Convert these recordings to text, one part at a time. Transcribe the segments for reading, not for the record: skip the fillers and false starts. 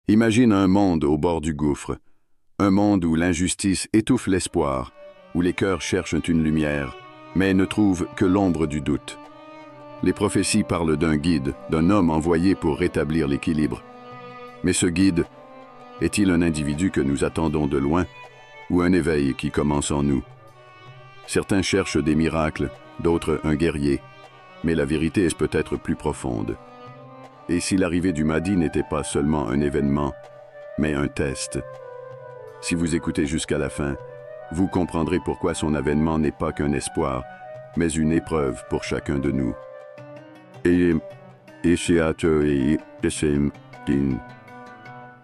Imagine un monde au bord du gouffre, un monde où l'injustice étouffe l'espoir, où les cœurs cherchent une lumière, mais ne trouvent que l'ombre du doute. Les prophéties parlent d'un guide, d'un homme envoyé pour rétablir l'équilibre. Mais ce guide, est-il un individu que nous attendons de loin, ou un éveil qui commence en nous? Certains cherchent des miracles, d'autres un guerrier, mais la vérité est peut-être plus profonde. Et si l'arrivée du Mahdi n'était pas seulement un événement, mais un test? Si vous écoutez jusqu'à la fin, vous comprendrez pourquoi son avènement n'est pas qu'un espoir, mais une épreuve pour chacun de nous.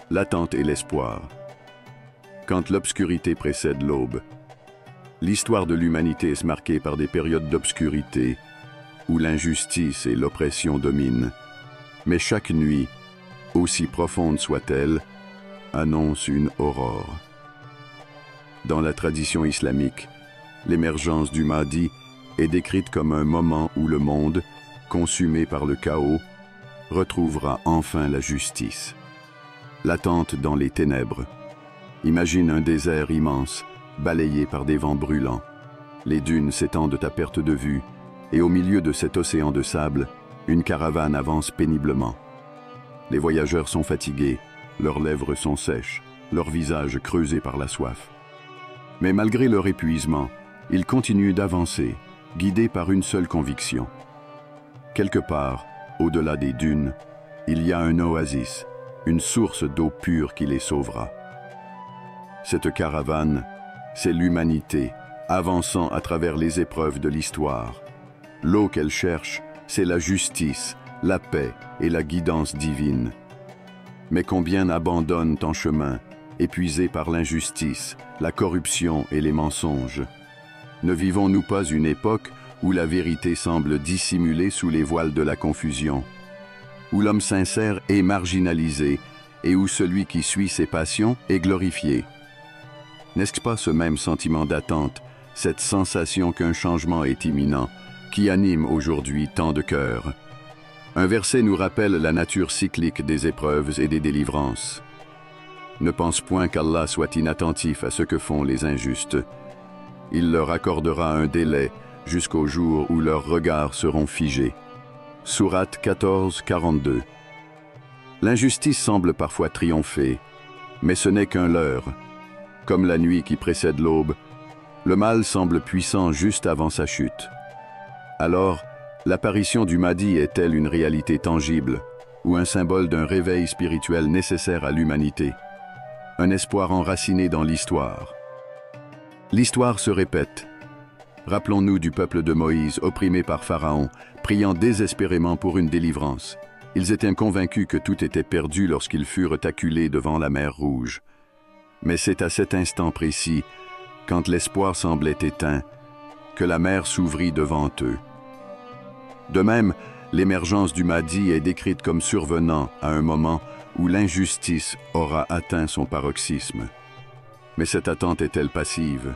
L'attente et l'espoir. Quand l'obscurité précède l'aube, l'histoire de l'humanité est marquée par des périodes d'obscurité, où l'injustice et l'oppression dominent. Mais chaque nuit, aussi profonde soit-elle, annonce une aurore. Dans la tradition islamique, l'émergence du Mahdi est décrite comme un moment où le monde, consumé par le chaos, retrouvera enfin la justice. L'attente dans les ténèbres. Imagine un désert immense, balayé par des vents brûlants. Les dunes s'étendent à perte de vue, et au milieu de cet océan de sable, une caravane avance péniblement. Les voyageurs sont fatigués, leurs lèvres sont sèches, leurs visages creusés par la soif. Mais malgré leur épuisement, ils continuent d'avancer, guidés par une seule conviction. Quelque part, au-delà des dunes, il y a un oasis, une source d'eau pure qui les sauvera. Cette caravane, c'est l'humanité, avançant à travers les épreuves de l'histoire. L'eau qu'elle cherche, c'est la justice, la paix et la guidance divine. Mais combien abandonnent en chemin, épuisés par l'injustice, la corruption et les mensonges? Ne vivons-nous pas une époque où la vérité semble dissimulée sous les voiles de la confusion, où l'homme sincère est marginalisé et où celui qui suit ses passions est glorifié? N'est-ce pas ce même sentiment d'attente, cette sensation qu'un changement est imminent, qui anime aujourd'hui tant de cœurs? Un verset nous rappelle la nature cyclique des épreuves et des délivrances. Ne pense point qu'Allah soit inattentif à ce que font les injustes. Il leur accordera un délai jusqu'au jour où leurs regards seront figés. Sourate 14, 42. L'injustice semble parfois triompher, mais ce n'est qu'un leurre. Comme la nuit qui précède l'aube, le mal semble puissant juste avant sa chute. Alors, l'apparition du Mahdi est-elle une réalité tangible ou un symbole d'un réveil spirituel nécessaire à l'humanité? Un espoir enraciné dans l'histoire. L'histoire se répète. Rappelons-nous du peuple de Moïse, opprimé par Pharaon, priant désespérément pour une délivrance. Ils étaient convaincus que tout était perdu lorsqu'ils furent acculés devant la mer Rouge. Mais c'est à cet instant précis, quand l'espoir semblait éteint, que la mer s'ouvrit devant eux. De même, l'émergence du Mahdi est décrite comme survenant à un moment où l'injustice aura atteint son paroxysme. Mais cette attente est-elle passive?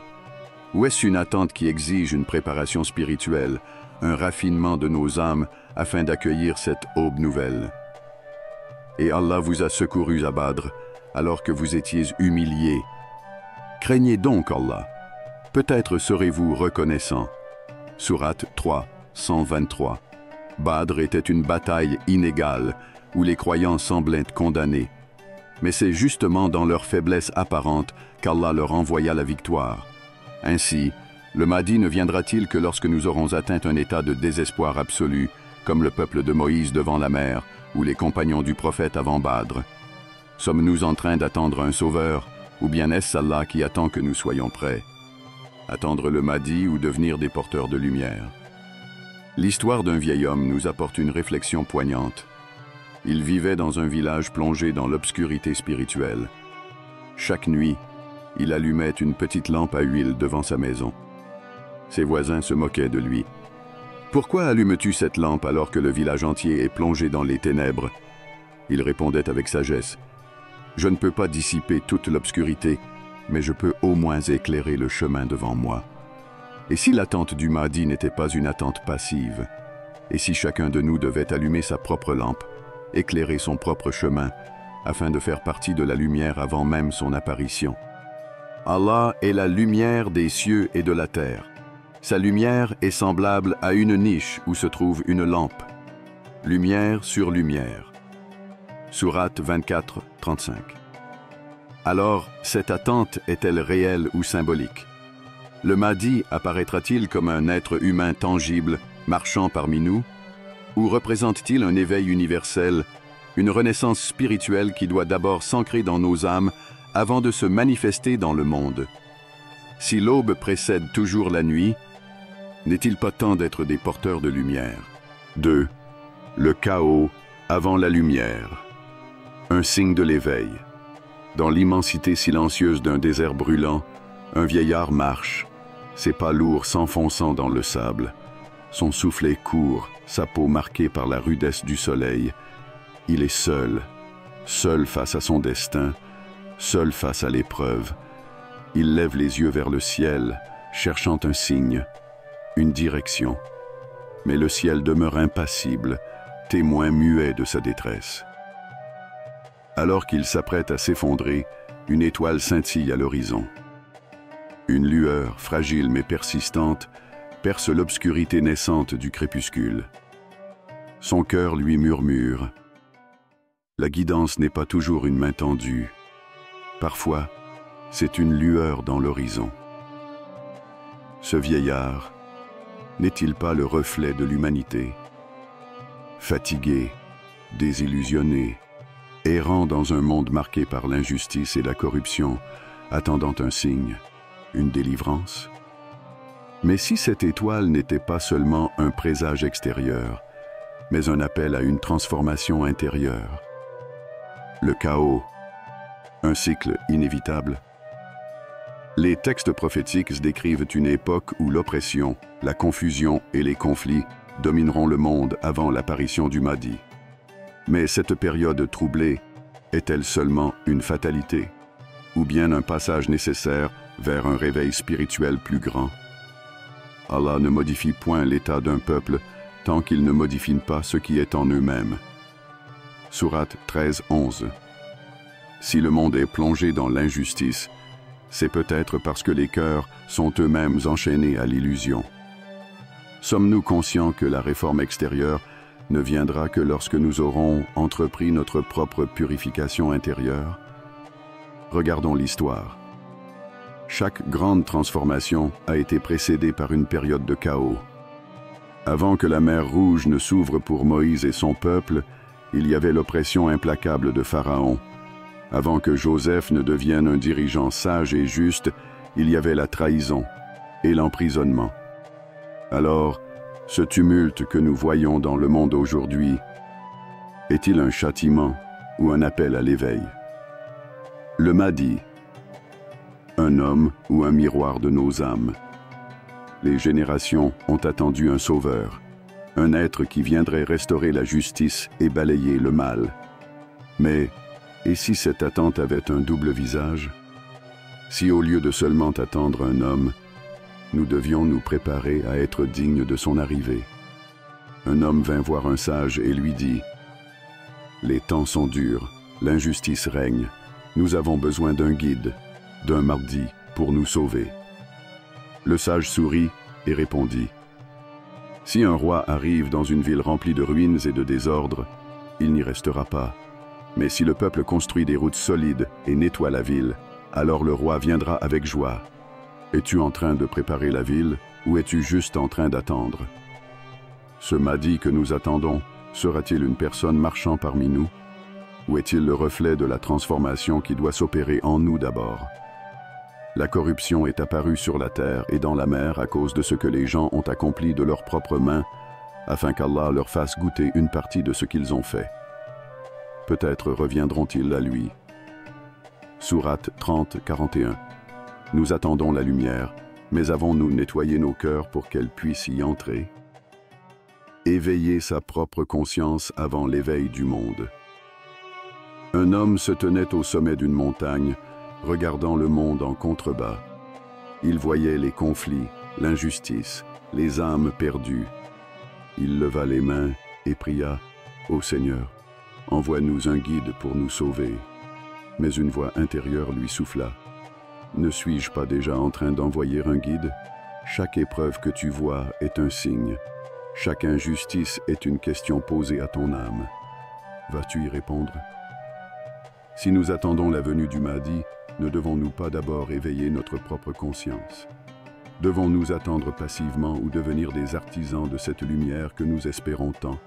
Ou est-ce une attente qui exige une préparation spirituelle, un raffinement de nos âmes afin d'accueillir cette aube nouvelle? Et Allah vous a secourus à Badr, alors que vous étiez humiliés. Craignez donc Allah. Peut-être serez-vous reconnaissant. Sourate 3, 123. Badr était une bataille inégale, où les croyants semblaient condamnés. Mais c'est justement dans leur faiblesse apparente qu'Allah leur envoya la victoire. Ainsi, le Mahdi ne viendra-t-il que lorsque nous aurons atteint un état de désespoir absolu, comme le peuple de Moïse devant la mer, ou les compagnons du prophète avant Badr? Sommes-nous en train d'attendre un sauveur, ou bien est-ce Allah qui attend que nous soyons prêts? Attendre le Mahdi ou devenir des porteurs de lumière? L'histoire d'un vieil homme nous apporte une réflexion poignante. Il vivait dans un village plongé dans l'obscurité spirituelle. Chaque nuit, il allumait une petite lampe à huile devant sa maison. Ses voisins se moquaient de lui. « Pourquoi allumes-tu cette lampe alors que le village entier est plongé dans les ténèbres ?» Il répondait avec sagesse. « Je ne peux pas dissiper toute l'obscurité, mais je peux au moins éclairer le chemin devant moi. » Et si l'attente du Mahdi n'était pas une attente passive? Et si chacun de nous devait allumer sa propre lampe, éclairer son propre chemin, afin de faire partie de la lumière avant même son apparition. Allah est la lumière des cieux et de la terre. Sa lumière est semblable à une niche où se trouve une lampe. Lumière sur lumière. Sourate 24, 35. Alors, cette attente est-elle réelle ou symbolique? Le Mahdi apparaîtra-t-il comme un être humain tangible, marchant parmi nous? Ou représente-t-il un éveil universel, une renaissance spirituelle qui doit d'abord s'ancrer dans nos âmes avant de se manifester dans le monde? Si l'aube précède toujours la nuit, n'est-il pas temps d'être des porteurs de lumière? 2. Le chaos avant la lumière. Un signe de l'éveil. Dans l'immensité silencieuse d'un désert brûlant, un vieillard marche, ses pas lourds s'enfonçant dans le sable. Son souffle est court, sa peau marquée par la rudesse du soleil. Il est seul, seul face à son destin, seul face à l'épreuve. Il lève les yeux vers le ciel, cherchant un signe, une direction. Mais le ciel demeure impassible, témoin muet de sa détresse. Alors qu'il s'apprête à s'effondrer, une étoile scintille à l'horizon. Une lueur, fragile mais persistante, perce l'obscurité naissante du crépuscule. Son cœur lui murmure. La guidance n'est pas toujours une main tendue. Parfois, c'est une lueur dans l'horizon. Ce vieillard, n'est-il pas le reflet de l'humanité? Fatigué, désillusionné, errant dans un monde marqué par l'injustice et la corruption, attendant un signe, une délivrance? Mais si cette étoile n'était pas seulement un présage extérieur, mais un appel à une transformation intérieure? Le chaos, un cycle inévitable. Les textes prophétiques décrivent une époque où l'oppression, la confusion et les conflits domineront le monde avant l'apparition du Mahdi. Mais cette période troublée est-elle seulement une fatalité, ou bien un passage nécessaire vers un réveil spirituel plus grand? Allah ne modifie point l'état d'un peuple tant qu'il ne modifie pas ce qui est en eux-mêmes. Sourate 13, 11. Si le monde est plongé dans l'injustice, c'est peut-être parce que les cœurs sont eux-mêmes enchaînés à l'illusion. Sommes-nous conscients que la réforme extérieure ne viendra que lorsque nous aurons entrepris notre propre purification intérieure? Regardons l'histoire. Chaque grande transformation a été précédée par une période de chaos. Avant que la mer Rouge ne s'ouvre pour Moïse et son peuple, il y avait l'oppression implacable de Pharaon. Avant que Joseph ne devienne un dirigeant sage et juste, il y avait la trahison et l'emprisonnement. Alors, ce tumulte que nous voyons dans le monde aujourd'hui, est-il un châtiment ou un appel à l'éveil? Le Mahdi, un homme ou un miroir de nos âmes. Les générations ont attendu un sauveur, un être qui viendrait restaurer la justice et balayer le mal. Mais, et si cette attente avait un double visage? Si au lieu de seulement attendre un homme, nous devions nous préparer à être dignes de son arrivée. Un homme vint voir un sage et lui dit « Les temps sont durs, l'injustice règne, nous avons besoin d'un guide, d'un Mahdi pour nous sauver. » Le sage sourit et répondit « Si un roi arrive dans une ville remplie de ruines et de désordre, il n'y restera pas. Mais si le peuple construit des routes solides et nettoie la ville, alors le roi viendra avec joie. Es-tu en train de préparer la ville ou es-tu juste en train d'attendre? Ce Mahdi que nous attendons, sera-t-il une personne marchant parmi nous? Ou est-il le reflet de la transformation qui doit s'opérer en nous d'abord? La corruption est apparue sur la terre et dans la mer à cause de ce que les gens ont accompli de leurs propres mains, afin qu'Allah leur fasse goûter une partie de ce qu'ils ont fait. Peut-être reviendront-ils à lui. Sourate 30, 41. Nous attendons la lumière, mais avons-nous nettoyé nos cœurs pour qu'elle puisse y entrer? Éveiller sa propre conscience avant l'éveil du monde. Un homme se tenait au sommet d'une montagne, regardant le monde en contrebas. Il voyait les conflits, l'injustice, les âmes perdues. Il leva les mains et pria « Ô Seigneur, Envoie-nous un guide pour nous sauver. Mais une voix intérieure lui souffla. Ne suis-je pas déjà en train d'envoyer un guide? Chaque épreuve que tu vois est un signe. Chaque injustice est une question posée à ton âme. Vas-tu y répondre? Si nous attendons la venue du Mahdi, ne devons-nous pas d'abord éveiller notre propre conscience? Devons-nous attendre passivement ou devenir des artisans de cette lumière que nous espérons tant?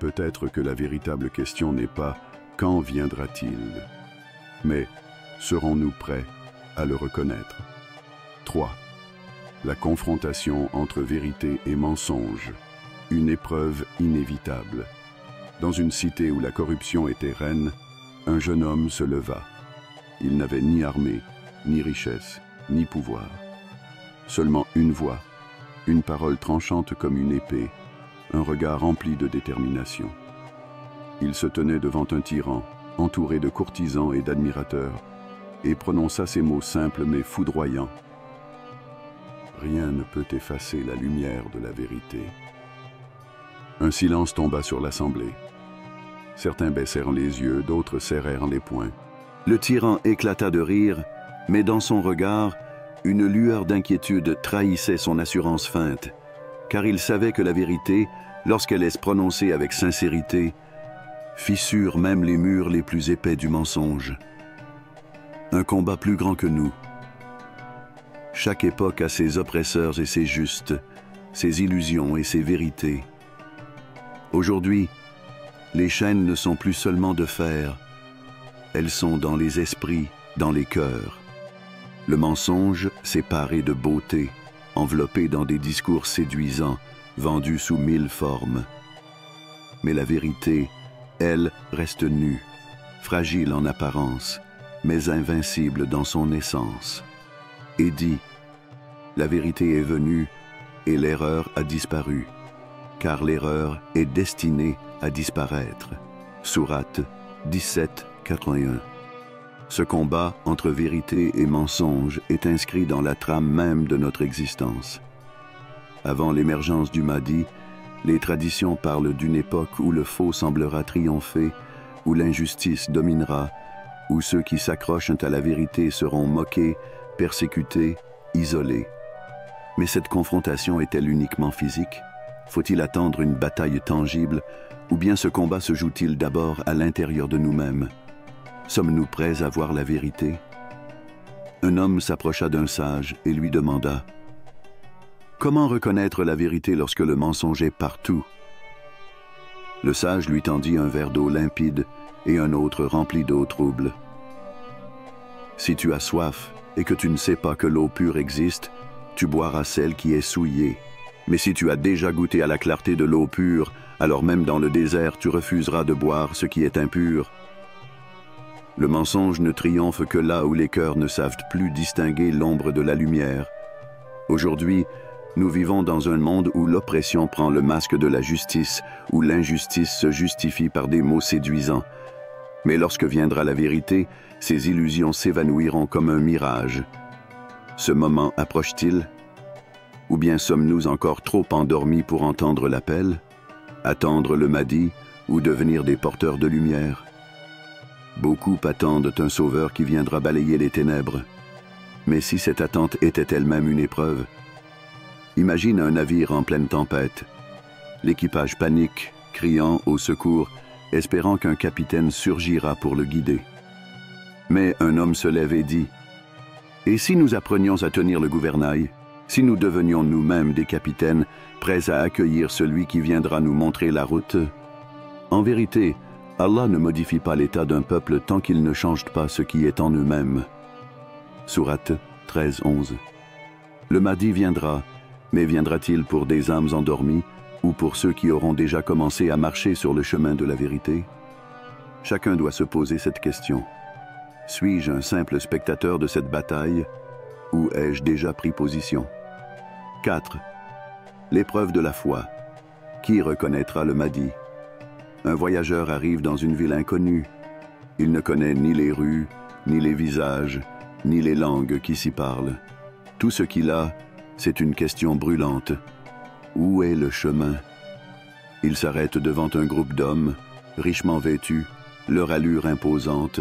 Peut-être que la véritable question n'est pas « quand viendra-t-il » mais « serons-nous prêts à le reconnaître ?» 3. La confrontation entre vérité et mensonge, une épreuve inévitable. Dans une cité où la corruption était reine, un jeune homme se leva. Il n'avait ni armée, ni richesse, ni pouvoir. Seulement une voix, une parole tranchante comme une épée, un regard rempli de détermination. Il se tenait devant un tyran, entouré de courtisans et d'admirateurs, et prononça ces mots simples mais foudroyants. Rien ne peut effacer la lumière de la vérité. Un silence tomba sur l'assemblée. Certains baissèrent les yeux, d'autres serrèrent les poings. Le tyran éclata de rire, mais dans son regard, une lueur d'inquiétude trahissait son assurance feinte, car il savait que la vérité, lorsqu'elle est prononcée avec sincérité, fissure même les murs les plus épais du mensonge. Un combat plus grand que nous. Chaque époque a ses oppresseurs et ses justes, ses illusions et ses vérités. Aujourd'hui, les chaînes ne sont plus seulement de fer, elles sont dans les esprits, dans les cœurs. Le mensonge s'est paré de beauté, enveloppé dans des discours séduisants, vendus sous 1000 formes. Mais la vérité, elle, reste nue, fragile en apparence, mais invincible dans son essence. Et dit, la vérité est venue et l'erreur a disparu, car l'erreur est destinée à disparaître. Sourate 17, 81. Ce combat entre vérité et mensonge est inscrit dans la trame même de notre existence. Avant l'émergence du Mahdi, les traditions parlent d'une époque où le faux semblera triompher, où l'injustice dominera, où ceux qui s'accrochent à la vérité seront moqués, persécutés, isolés. Mais cette confrontation est-elle uniquement physique? Faut-il attendre une bataille tangible, ou bien ce combat se joue-t-il d'abord à l'intérieur de nous-mêmes? Sommes-nous prêts à voir la vérité? Un homme s'approcha d'un sage et lui demanda « Comment reconnaître la vérité lorsque le mensonge est partout ?» Le sage lui tendit un verre d'eau limpide et un autre rempli d'eau trouble. « Si tu as soif et que tu ne sais pas que l'eau pure existe, tu boiras celle qui est souillée. Mais si tu as déjà goûté à la clarté de l'eau pure, alors même dans le désert, tu refuseras de boire ce qui est impur. » Le mensonge ne triomphe que là où les cœurs ne savent plus distinguer l'ombre de la lumière. Aujourd'hui, nous vivons dans un monde où l'oppression prend le masque de la justice, où l'injustice se justifie par des mots séduisants. Mais lorsque viendra la vérité, ces illusions s'évanouiront comme un mirage. Ce moment approche-t-il? Ou bien sommes-nous encore trop endormis pour entendre l'appel, attendre le Mahdi ou devenir des porteurs de lumière? Beaucoup attendent un sauveur qui viendra balayer les ténèbres. Mais si cette attente était elle-même une épreuve? Imagine un navire en pleine tempête. L'équipage panique, criant au secours, espérant qu'un capitaine surgira pour le guider. Mais un homme se lève et dit « Et si nous apprenions à tenir le gouvernail? Si nous devenions nous-mêmes des capitaines, prêts à accueillir celui qui viendra nous montrer la route? En vérité, Allah ne modifie pas l'état d'un peuple tant qu'il ne change pas ce qui est en eux-mêmes. » Sourate 13, 11. Le Mahdi viendra, mais viendra-t-il pour des âmes endormies ou pour ceux qui auront déjà commencé à marcher sur le chemin de la vérité? Chacun doit se poser cette question. Suis-je un simple spectateur de cette bataille ou ai-je déjà pris position? 4. L'épreuve de la foi. Qui reconnaîtra le Mahdi? Un voyageur arrive dans une ville inconnue. Il ne connaît ni les rues, ni les visages, ni les langues qui s'y parlent. Tout ce qu'il a, c'est une question brûlante. Où est le chemin? Il s'arrête devant un groupe d'hommes, richement vêtus, leur allure imposante.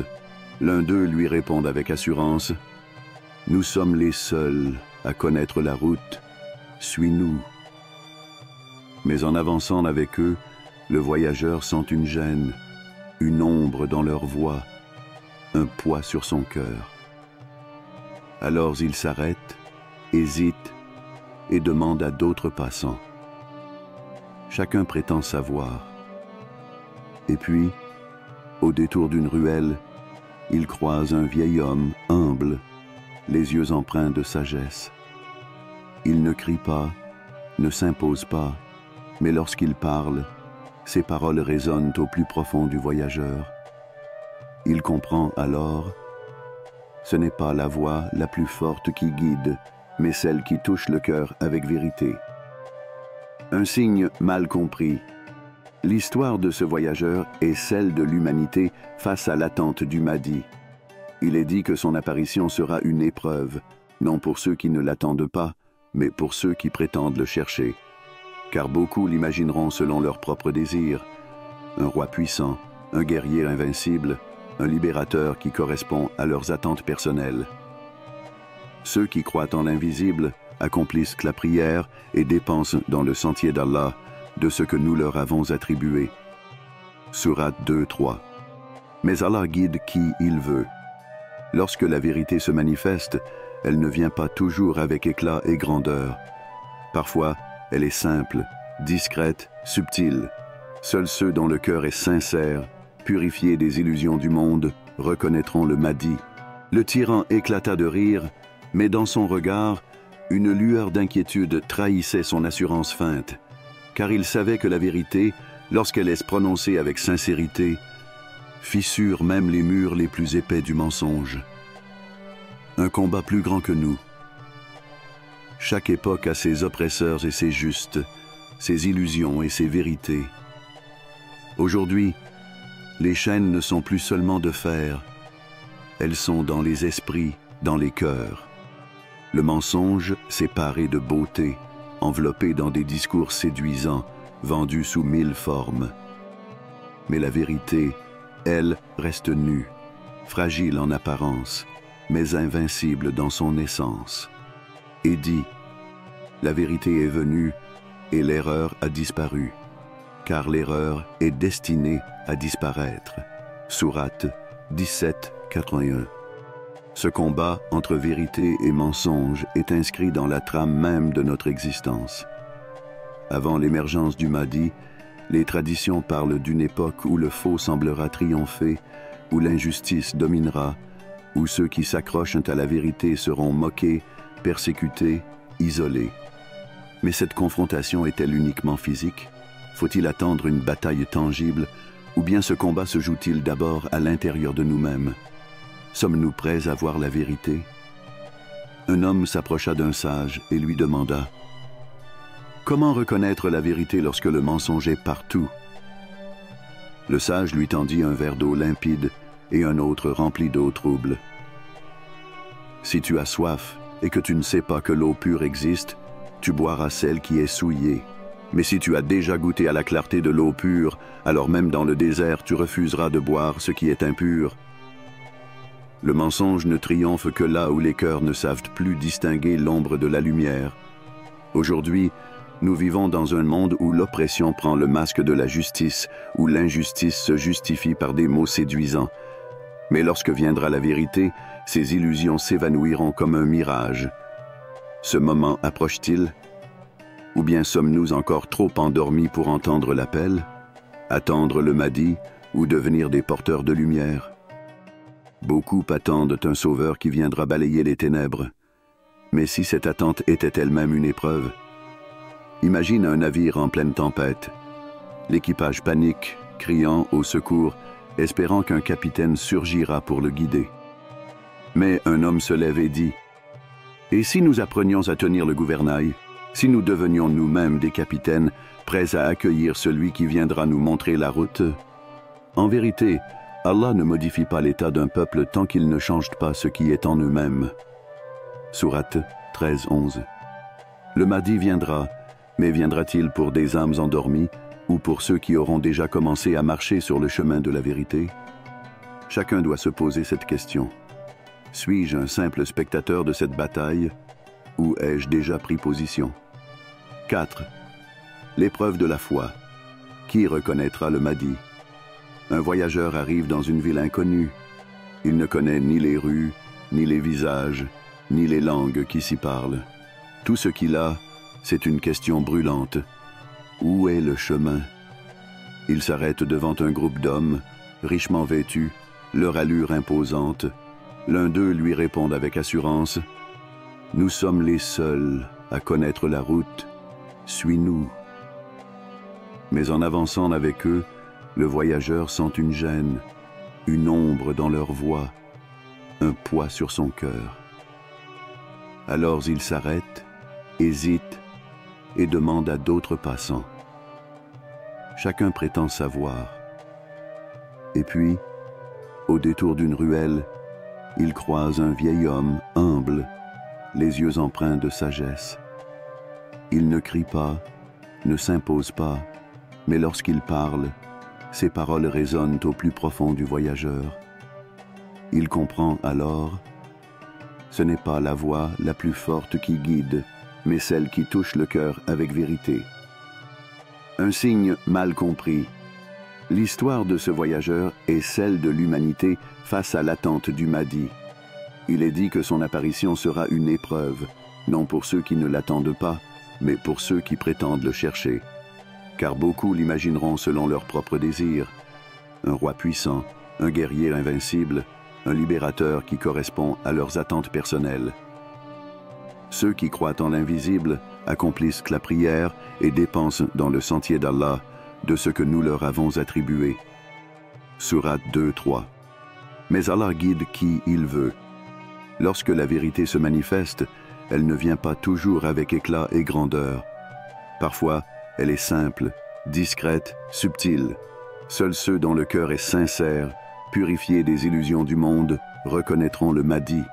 L'un d'eux lui répond avec assurance: « Nous sommes les seuls à connaître la route, suis-nous. » Mais en avançant avec eux, le voyageur sent une gêne, une ombre dans leur voix, un poids sur son cœur. Alors il s'arrête, hésite et demande à d'autres passants. Chacun prétend savoir. Et puis, au détour d'une ruelle, il croise un vieil homme humble, les yeux empreints de sagesse. Il ne crie pas, ne s'impose pas, mais lorsqu'il parle, ses paroles résonnent au plus profond du voyageur. Il comprend alors: ce n'est pas la voix la plus forte qui guide, mais celle qui touche le cœur avec vérité. Un signe mal compris. L'histoire de ce voyageur est celle de l'humanité face à l'attente du Mahdi. Il est dit que son apparition sera une épreuve, non pour ceux qui ne l'attendent pas, mais pour ceux qui prétendent le chercher. Car beaucoup l'imagineront selon leurs propres désirs. Un roi puissant, un guerrier invincible, un libérateur qui correspond à leurs attentes personnelles. Ceux qui croient en l'invisible accomplissent la prière et dépensent dans le sentier d'Allah de ce que nous leur avons attribué. Sourate 2-3. Mais Allah guide qui il veut. Lorsque la vérité se manifeste, elle ne vient pas toujours avec éclat et grandeur. Parfois, elle est simple, discrète, subtile. Seuls ceux dont le cœur est sincère, purifiés des illusions du monde, reconnaîtront le Mahdi. Le tyran éclata de rire, mais dans son regard, une lueur d'inquiétude trahissait son assurance feinte, car il savait que la vérité, lorsqu'elle est prononcée avec sincérité, fissure même les murs les plus épais du mensonge. Un combat plus grand que nous. Chaque époque a ses oppresseurs et ses justes, ses illusions et ses vérités. Aujourd'hui, les chaînes ne sont plus seulement de fer, elles sont dans les esprits, dans les cœurs. Le mensonge s'est paré de beauté, enveloppé dans des discours séduisants, vendus sous 1000 formes. Mais la vérité, elle, reste nue, fragile en apparence, mais invincible dans son essence. Et dit: la vérité est venue et l'erreur a disparu, car l'erreur est destinée à disparaître. Sourate 17-81. Ce combat entre vérité et mensonge est inscrit dans la trame même de notre existence. Avant l'émergence du Mahdi, les traditions parlent d'une époque où le faux semblera triompher, où l'injustice dominera, où ceux qui s'accrochent à la vérité seront moqués, persécutés, isolés. Mais cette confrontation est-elle uniquement physique? Faut-il attendre une bataille tangible, ou bien ce combat se joue-t-il d'abord à l'intérieur de nous-mêmes? Sommes-nous prêts à voir la vérité? Un homme s'approcha d'un sage et lui demanda: comment reconnaître la vérité lorsque le mensonge est partout? Le sage lui tendit un verre d'eau limpide et un autre rempli d'eau trouble. Si tu as soif et que tu ne sais pas que l'eau pure existe, tu boiras celle qui est souillée. Mais si tu as déjà goûté à la clarté de l'eau pure, alors même dans le désert, tu refuseras de boire ce qui est impur. Le mensonge ne triomphe que là où les cœurs ne savent plus distinguer l'ombre de la lumière. Aujourd'hui, nous vivons dans un monde où l'oppression prend le masque de la justice, où l'injustice se justifie par des mots séduisants. Mais lorsque viendra la vérité, ces illusions s'évanouiront comme un mirage. Ce moment approche-t-il? Ou bien sommes-nous encore trop endormis pour entendre l'appel, attendre le Mahdi ou devenir des porteurs de lumière? Beaucoup attendent un sauveur qui viendra balayer les ténèbres. Mais si cette attente était elle-même une épreuve? Imagine un navire en pleine tempête. L'équipage panique, criant au secours, espérant qu'un capitaine surgira pour le guider. Mais un homme se lève et dit: et si nous apprenions à tenir le gouvernail? Si nous devenions nous-mêmes des capitaines, prêts à accueillir celui qui viendra nous montrer la route? En vérité, Allah ne modifie pas l'état d'un peuple tant qu'il ne change pas ce qui est en eux-mêmes. Sourate 13-11. Le Mahdi viendra, mais viendra-t-il pour des âmes endormies ou pour ceux qui auront déjà commencé à marcher sur le chemin de la vérité? Chacun doit se poser cette question. Suis-je un simple spectateur de cette bataille ou ai-je déjà pris position? 4. L'épreuve de la foi. Qui reconnaîtra le Mahdi? Un voyageur arrive dans une ville inconnue. Il ne connaît ni les rues, ni les visages, ni les langues qui s'y parlent. Tout ce qu'il a, c'est une question brûlante. Où est le chemin? Il s'arrête devant un groupe d'hommes, richement vêtus, leur allure imposante. L'un d'eux lui répond avec assurance: « Nous sommes les seuls à connaître la route. Suis-nous. » Mais en avançant avec eux, le voyageur sent une gêne, une ombre dans leur voix, un poids sur son cœur. Alors il s'arrête, hésite et demande à d'autres passants. Chacun prétend savoir. Et puis, au détour d'une ruelle, il croise un vieil homme humble, les yeux empreints de sagesse. Il ne crie pas, ne s'impose pas, mais lorsqu'il parle, ses paroles résonnent au plus profond du voyageur. Il comprend alors: ce n'est pas la voix la plus forte qui guide, mais celle qui touche le cœur avec vérité. Un signe mal compris. L'histoire de ce voyageur est celle de l'humanité face à l'attente du Mahdi. Il est dit que son apparition sera une épreuve, non pour ceux qui ne l'attendent pas, mais pour ceux qui prétendent le chercher. Car beaucoup l'imagineront selon leurs propres désirs. Un roi puissant, un guerrier invincible, un libérateur qui correspond à leurs attentes personnelles. Ceux qui croient en l'invisible accomplissent la prière et dépensent dans le sentier d'Allah de ce que nous leur avons attribué. Sourate 2-3. Mais Allah guide qui il veut. Lorsque la vérité se manifeste, elle ne vient pas toujours avec éclat et grandeur. Parfois, elle est simple, discrète, subtile. Seuls ceux dont le cœur est sincère, purifiés des illusions du monde, reconnaîtront le Mahdi.